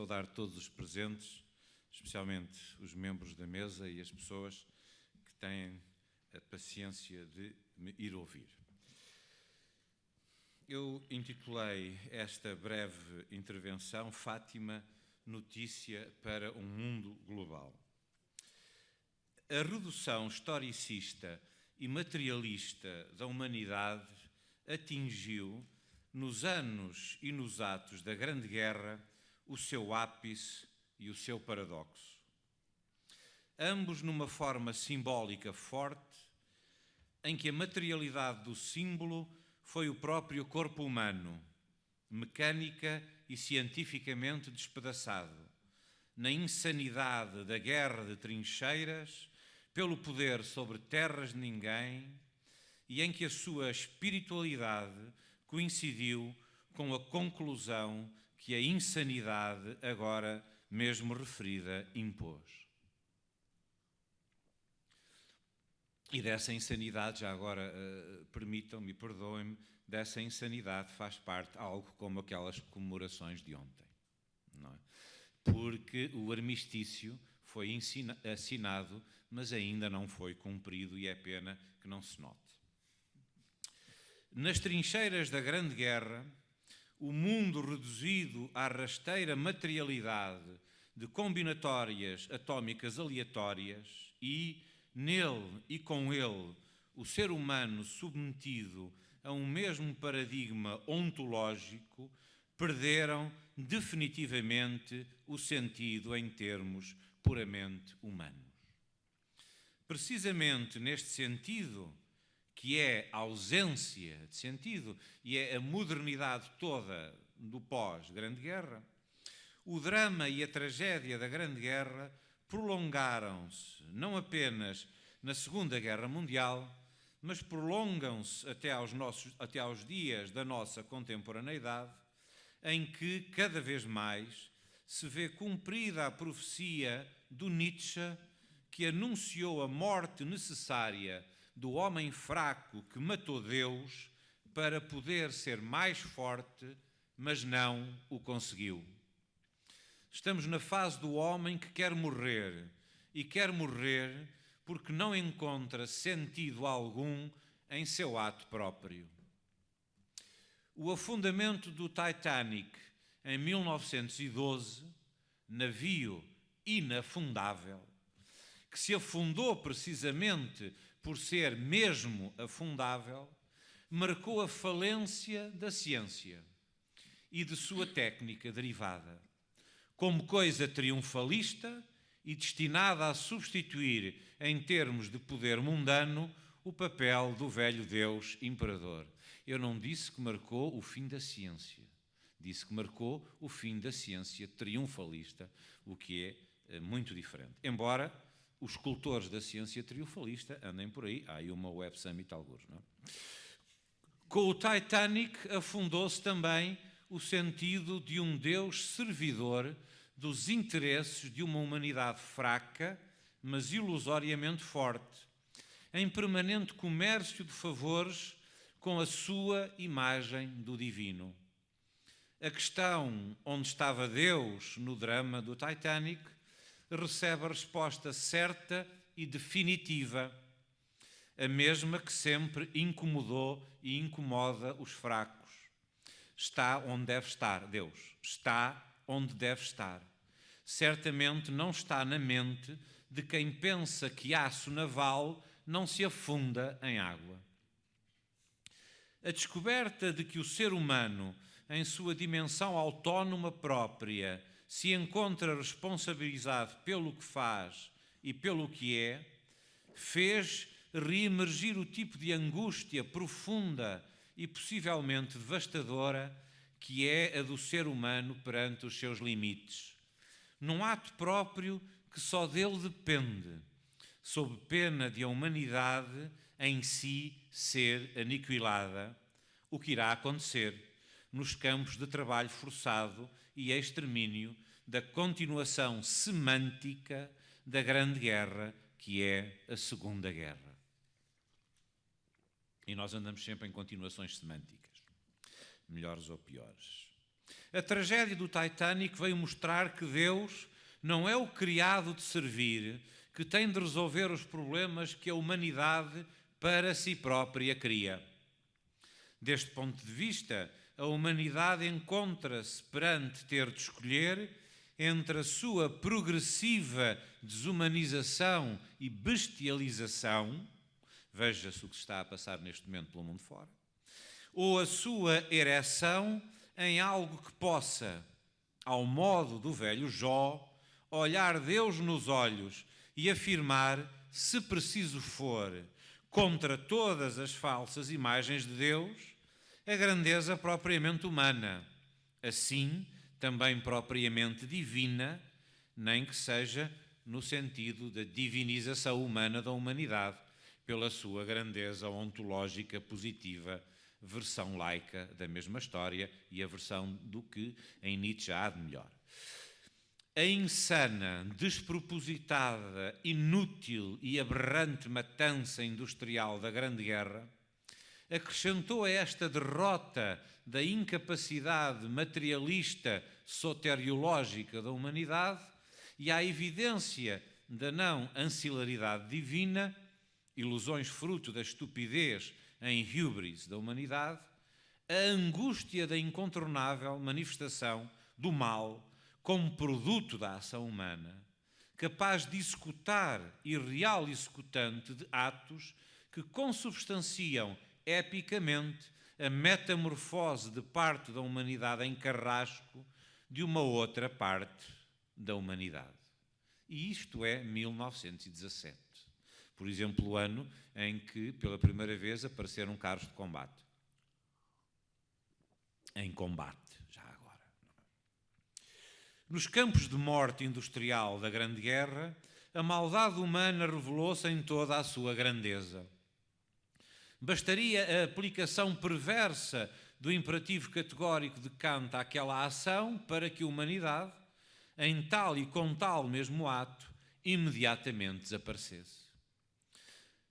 saudar todos os presentes, especialmente os membros da mesa e as pessoas que têm a paciência de me ir ouvir. Eu intitulei esta breve intervenção Fátima, notícia para um mundo global. A redução historicista e materialista da humanidade atingiu, nos anos e nos atos da Grande Guerra, o seu ápice e o seu paradoxo. Ambos numa forma simbólica forte, em que a materialidade do símbolo foi o próprio corpo humano, mecânica e cientificamente despedaçado, na insanidade da guerra de trincheiras, pelo poder sobre terras de ninguém, e em que a sua espiritualidade coincidiu com a conclusão que a insanidade, agora mesmo referida, impôs. E dessa insanidade, já agora permitam-me, perdoem-me, dessa insanidade faz parte algo como aquelas comemorações de ontem, não é? Porque o armistício foi assinado, mas ainda não foi cumprido e é pena que não se note. Nas trincheiras da Grande Guerra, o mundo reduzido à rasteira materialidade de combinatórias atómicas aleatórias e, nele e com ele, o ser humano submetido a um mesmo paradigma ontológico, perderam definitivamente o sentido em termos puramente humanos. Precisamente neste sentido, que é a ausência de sentido e é a modernidade toda do pós-Grande Guerra, o drama e a tragédia da Grande Guerra prolongaram-se não apenas na Segunda Guerra Mundial, mas prolongam-se até aos dias da nossa contemporaneidade, em que cada vez mais se vê cumprida a profecia do Nietzsche, que anunciou a morte necessária do homem fraco que matou Deus para poder ser mais forte, mas não o conseguiu. Estamos na fase do homem que quer morrer, e quer morrer porque não encontra sentido algum em seu ato próprio. O afundamento do Titanic em 1912, navio inafundável, que se afundou precisamente por ser mesmo afundável, marcou a falência da ciência e de sua técnica derivada, como coisa triunfalista e destinada a substituir, em termos de poder mundano, o papel do velho Deus imperador. Eu não disse que marcou o fim da ciência, disse que marcou o fim da ciência triunfalista, o que é muito diferente. Embora os escultores da ciência triunfalista andem por aí, há aí uma Web Summit alguns, não é? Com o Titanic afundou-se também o sentido de um Deus servidor dos interesses de uma humanidade fraca, mas ilusoriamente forte, em permanente comércio de favores com a sua imagem do divino. A questão onde estava Deus no drama do Titanic recebe a resposta certa e definitiva, a mesma que sempre incomodou e incomoda os fracos. Está onde deve estar, Deus. Está onde deve estar. Certamente não está na mente de quem pensa que aço naval não se afunda em água. A descoberta de que o ser humano, em sua dimensão autónoma própria, se encontra responsabilizado pelo que faz e pelo que é, fez reemergir o tipo de angústia profunda e possivelmente devastadora que é a do ser humano perante os seus limites, num ato próprio que só dele depende, sob pena de a humanidade em si ser aniquilada, o que irá acontecer nos campos de trabalho forçado e extermínio da continuação semântica da Grande Guerra, que é a Segunda Guerra. E nós andamos sempre em continuações semânticas, melhores ou piores. A tragédia do Titanic veio mostrar que Deus não é o criado de servir que tem de resolver os problemas que a humanidade para si própria cria. Deste ponto de vista, a humanidade encontra-se perante ter de escolher entre a sua progressiva desumanização e bestialização, veja-se o que se está a passar neste momento pelo mundo fora, ou a sua ereção em algo que possa, ao modo do velho Jó, olhar Deus nos olhos e afirmar, se preciso for, contra todas as falsas imagens de Deus, a grandeza propriamente humana, assim também propriamente divina, nem que seja no sentido da divinização humana da humanidade, pela sua grandeza ontológica positiva, versão laica da mesma história e a versão do que em Nietzsche há de melhor. A insana, despropositada, inútil e aberrante matança industrial da Grande Guerra acrescentou a esta derrota da incapacidade materialista soteriológica da humanidade e à evidência da não ancilaridade divina, ilusões fruto da estupidez em hubris da humanidade, a angústia da incontornável manifestação do mal como produto da ação humana, capaz de executar e real executante de atos que consubstanciam epicamente a metamorfose de parte da humanidade em carrasco de uma outra parte da humanidade. E isto é 1917. Por exemplo, o ano em que, pela primeira vez, apareceram carros de combate. Em combate, já agora. Nos campos de morte industrial da Grande Guerra, a maldade humana revelou-se em toda a sua grandeza. Bastaria a aplicação perversa do imperativo categórico de Kant àquela ação para que a humanidade, em tal e com tal mesmo ato, imediatamente desaparecesse.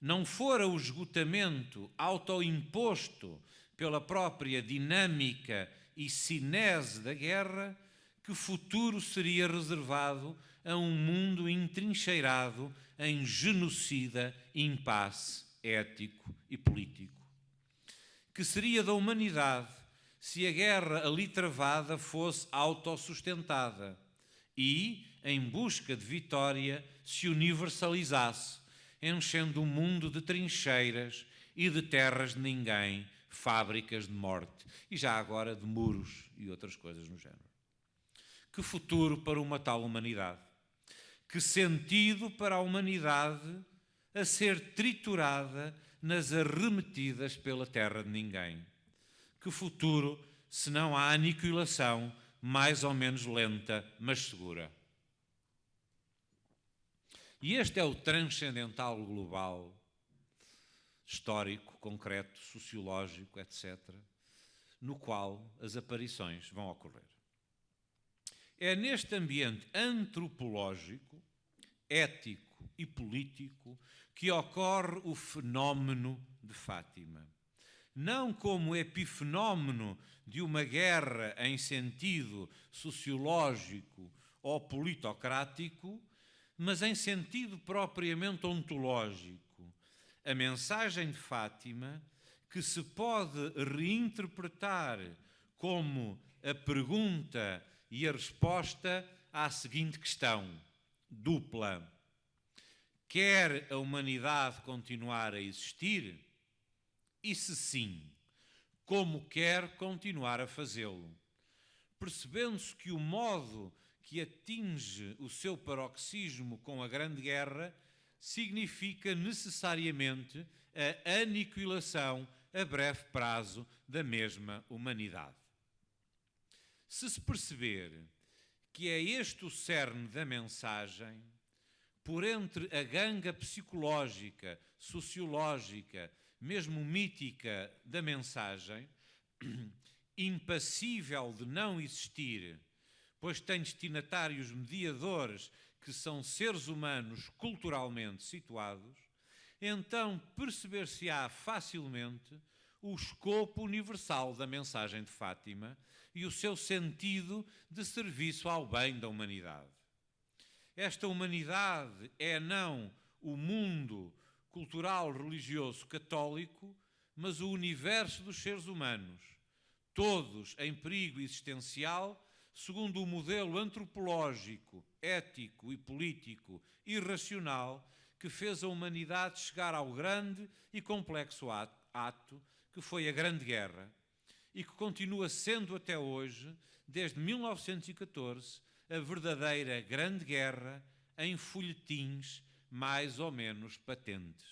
Não fora o esgotamento autoimposto pela própria dinâmica e cinese da guerra que futuro seria reservado a um mundo entrincheirado em genocida impasse ético e político. Que seria da humanidade se a guerra ali travada fosse autossustentada e, em busca de vitória, se universalizasse, enchendo o mundo de trincheiras e de terras de ninguém, fábricas de morte e já agora de muros e outras coisas no género. Que futuro para uma tal humanidade? Que sentido para a humanidade a ser triturada nas arremetidas pela terra de ninguém? Que futuro, se não a aniquilação, mais ou menos lenta, mas segura? E este é o transcendental global, histórico, concreto, sociológico, etc., no qual as aparições vão ocorrer. É neste ambiente antropológico, ético e político que ocorre o fenómeno de Fátima. Não como epifenómeno de uma guerra em sentido sociológico ou politocrático, mas em sentido propriamente ontológico. A mensagem de Fátima, que se pode reinterpretar como a pergunta e a resposta à seguinte questão, dupla. Quer a humanidade continuar a existir? E se sim, como quer continuar a fazê-lo? Percebendo-se que o modo que atinge o seu paroxismo com a Grande Guerra significa necessariamente a aniquilação a breve prazo da mesma humanidade. Se perceber que é este o cerne da mensagem, por entre a ganga psicológica, sociológica, mesmo mítica da mensagem, impassível de não existir, pois tem destinatários mediadores que são seres humanos culturalmente situados, então perceber-se-á facilmente o escopo universal da mensagem de Fátima, e o seu sentido de serviço ao bem da humanidade. Esta humanidade é não o mundo cultural religioso católico, mas o universo dos seres humanos, todos em perigo existencial, segundo o modelo antropológico, ético e político e racional que fez a humanidade chegar ao grande e complexo ato que foi a Grande Guerra e que continua sendo até hoje, desde 1914, a verdadeira Grande Guerra em folhetins mais ou menos patentes.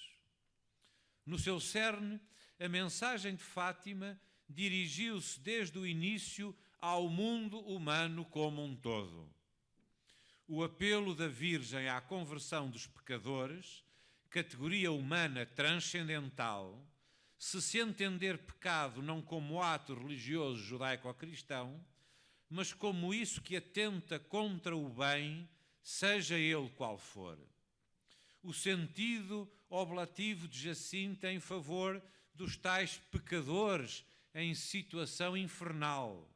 No seu cerne, a mensagem de Fátima dirigiu-se desde o início ao mundo humano como um todo. O apelo da Virgem à conversão dos pecadores, categoria humana transcendental, se entender pecado não como ato religioso judaico-cristão, mas como isso que atenta contra o bem, seja ele qual for. O sentido oblativo de Jacinta em favor dos tais pecadores em situação infernal.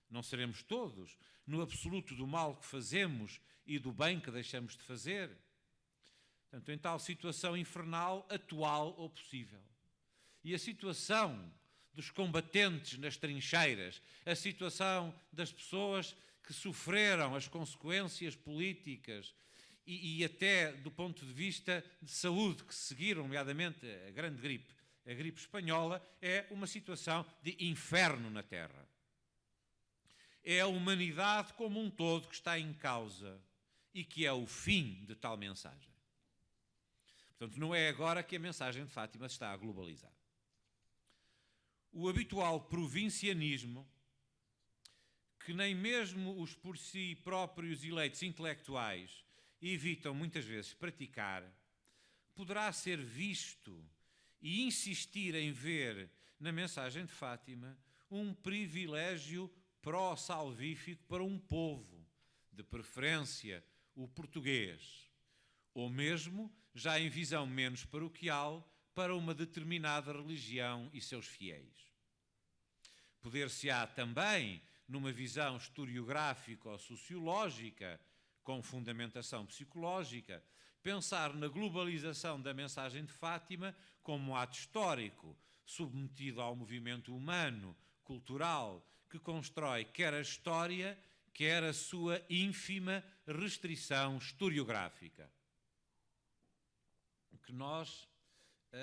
Não seremos todos no absoluto do mal que fazemos e do bem que deixamos de fazer. Portanto, em tal situação infernal, atual ou possível. E a situação dos combatentes nas trincheiras, a situação das pessoas que sofreram as consequências políticas e até do ponto de vista de saúde que seguiram, nomeadamente a grande gripe, a gripe espanhola, é uma situação de inferno na Terra. É a humanidade como um todo que está em causa e que é o fim de tal mensagem. Portanto, não é agora que a mensagem de Fátima se está a globalizar. O habitual provincianismo, que nem mesmo os por si próprios eleitos intelectuais evitam muitas vezes praticar, poderá ser visto e insistir em ver na mensagem de Fátima um privilégio pró-salvífico para um povo, de preferência o português, ou mesmo, já em visão menos paroquial, para uma determinada religião e seus fiéis. Poder-se-á também, numa visão historiográfica ou sociológica, com fundamentação psicológica, pensar na globalização da mensagem de Fátima como um ato histórico, submetido ao movimento humano, cultural, que constrói quer a história, quer a sua ínfima restrição historiográfica. Que nós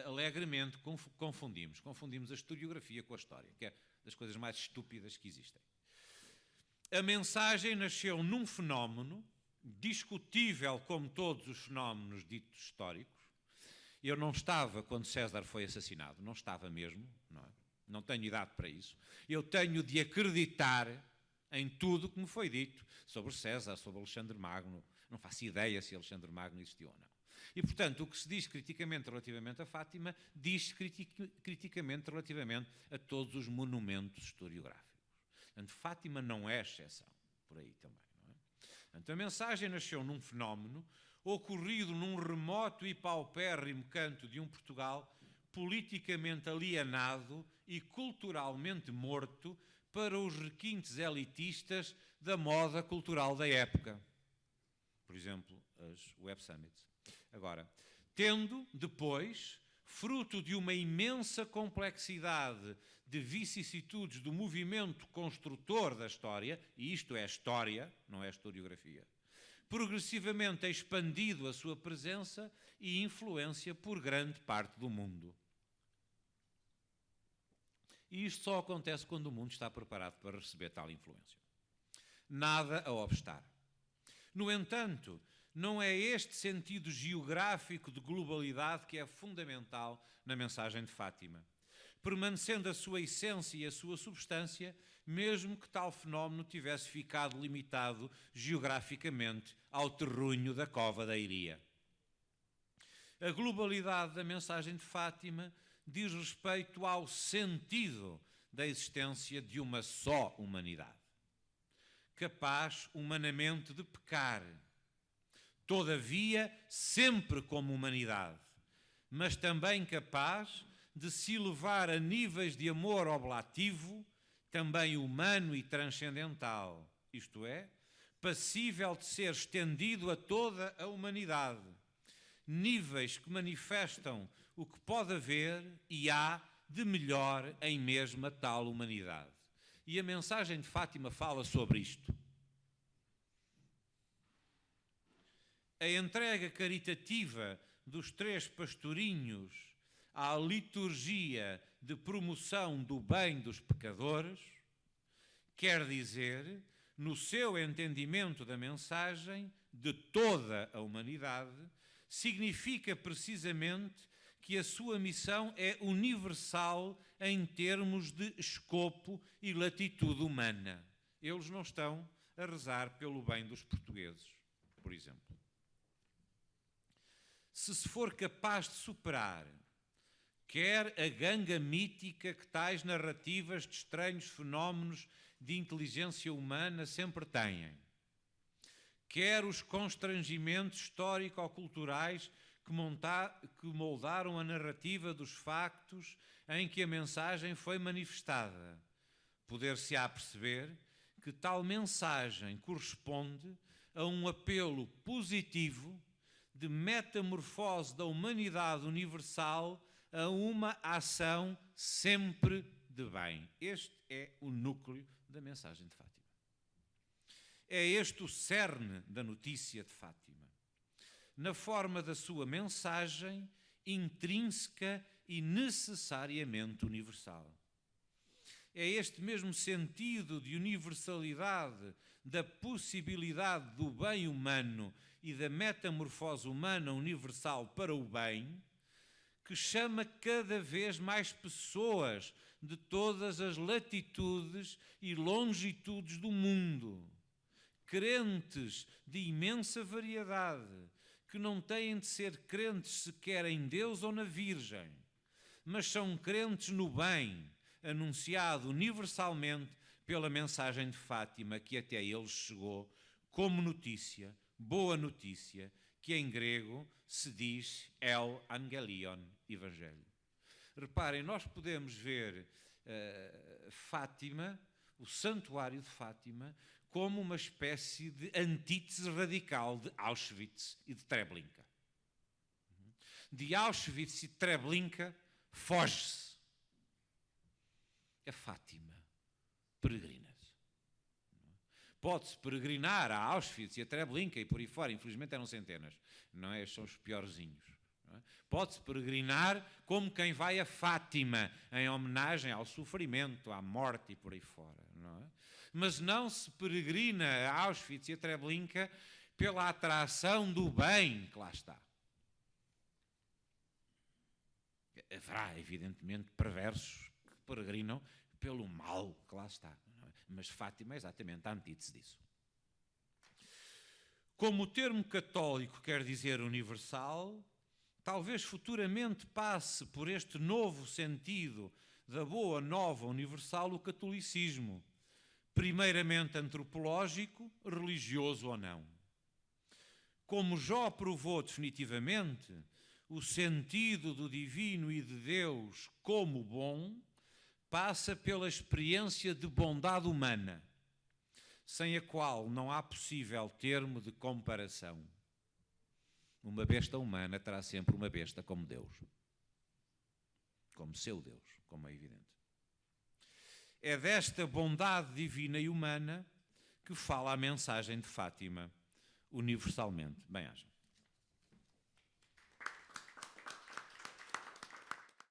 alegremente confundimos a historiografia com a história, que é das coisas mais estúpidas que existem. A mensagem nasceu num fenómeno discutível como todos os fenómenos ditos históricos. Eu não estava quando César foi assassinado, não estava mesmo, não é? Não tenho idade para isso. Eu tenho de acreditar em tudo que me foi dito sobre César, sobre Alexandre Magno. Não faço ideia se Alexandre Magno existiu ou não. E, portanto, o que se diz criticamente relativamente a Fátima, diz-se criticamente relativamente a todos os monumentos historiográficos. Portanto, Fátima não é exceção, por aí também. Não é? Portanto, a mensagem nasceu num fenómeno ocorrido num remoto e paupérrimo canto de um Portugal politicamente alienado e culturalmente morto para os requintes elitistas da moda cultural da época. Por exemplo, as Web Summits. Agora, tendo depois, fruto de uma imensa complexidade de vicissitudes do movimento construtor da história, e isto é história, não é historiografia, progressivamente expandido a sua presença e influência por grande parte do mundo. E isto só acontece quando o mundo está preparado para receber tal influência. Nada a obstar. No entanto, não é este sentido geográfico de globalidade que é fundamental na mensagem de Fátima, permanecendo a sua essência e a sua substância, mesmo que tal fenómeno tivesse ficado limitado geograficamente ao terrunho da cova da Iria. A globalidade da mensagem de Fátima diz respeito ao sentido da existência de uma só humanidade, capaz humanamente de pecar, todavia sempre como humanidade, mas também capaz de se elevar a níveis de amor oblativo, também humano e transcendental, isto é, passível de ser estendido a toda a humanidade, níveis que manifestam o que pode haver e há de melhor em mesma tal humanidade. E a mensagem de Fátima fala sobre isto. A entrega caritativa dos 3 pastorinhos à liturgia de promoção do bem dos pecadores, quer dizer, no seu entendimento da mensagem de toda a humanidade, significa precisamente que a sua missão é universal em termos de escopo e latitude humana. Eles não estão a rezar pelo bem dos portugueses, por exemplo. Se for capaz de superar quer a ganga mítica que tais narrativas de estranhos fenómenos de inteligência humana sempre têm, quer os constrangimentos histórico-culturais que moldaram a narrativa dos factos em que a mensagem foi manifestada, poder-se-á perceber que tal mensagem corresponde a um apelo positivo de metamorfose da humanidade universal a uma ação sempre de bem. Este é o núcleo da mensagem de Fátima. É este o cerne da notícia de Fátima, na forma da sua mensagem intrínseca e necessariamente universal. É este mesmo sentido de universalidade da possibilidade do bem humano e da metamorfose humana universal para o bem que chama cada vez mais pessoas de todas as latitudes e longitudes do mundo, crentes de imensa variedade, que não têm de ser crentes sequer em Deus ou na Virgem, mas são crentes no bem, anunciado universalmente pela mensagem de Fátima, que até eles chegou como notícia, boa notícia, que em grego se diz El Angelion, Evangelho. Reparem, nós podemos ver Fátima, o santuário de Fátima, como uma espécie de antítese radical de Auschwitz e de Treblinka. De Auschwitz e Treblinka foge-se. A Fátima peregrina-se. Pode-se peregrinar a Auschwitz e a Treblinka e por aí fora, infelizmente eram centenas, não é? São os piorzinhos. É? Pode-se peregrinar como quem vai a Fátima, em homenagem ao sofrimento, à morte e por aí fora, não é? Mas não se peregrina a Auschwitz e a Treblinka pela atração do bem que lá está. Haverá, evidentemente, perversos que peregrinam pelo mal que lá está. Não é? Mas Fátima é exatamente a antítese disso. Como o termo católico quer dizer universal, talvez futuramente passe por este novo sentido da boa nova universal o catolicismo, primeiramente antropológico, religioso ou não. Como Jó provou definitivamente, o sentido do divino e de Deus como bom passa pela experiência de bondade humana, sem a qual não há possível termo de comparação. Uma besta humana terá sempre uma besta como Deus, como seu Deus, como é evidente. É desta bondade divina e humana que fala a mensagem de Fátima, universalmente. Bem-aja.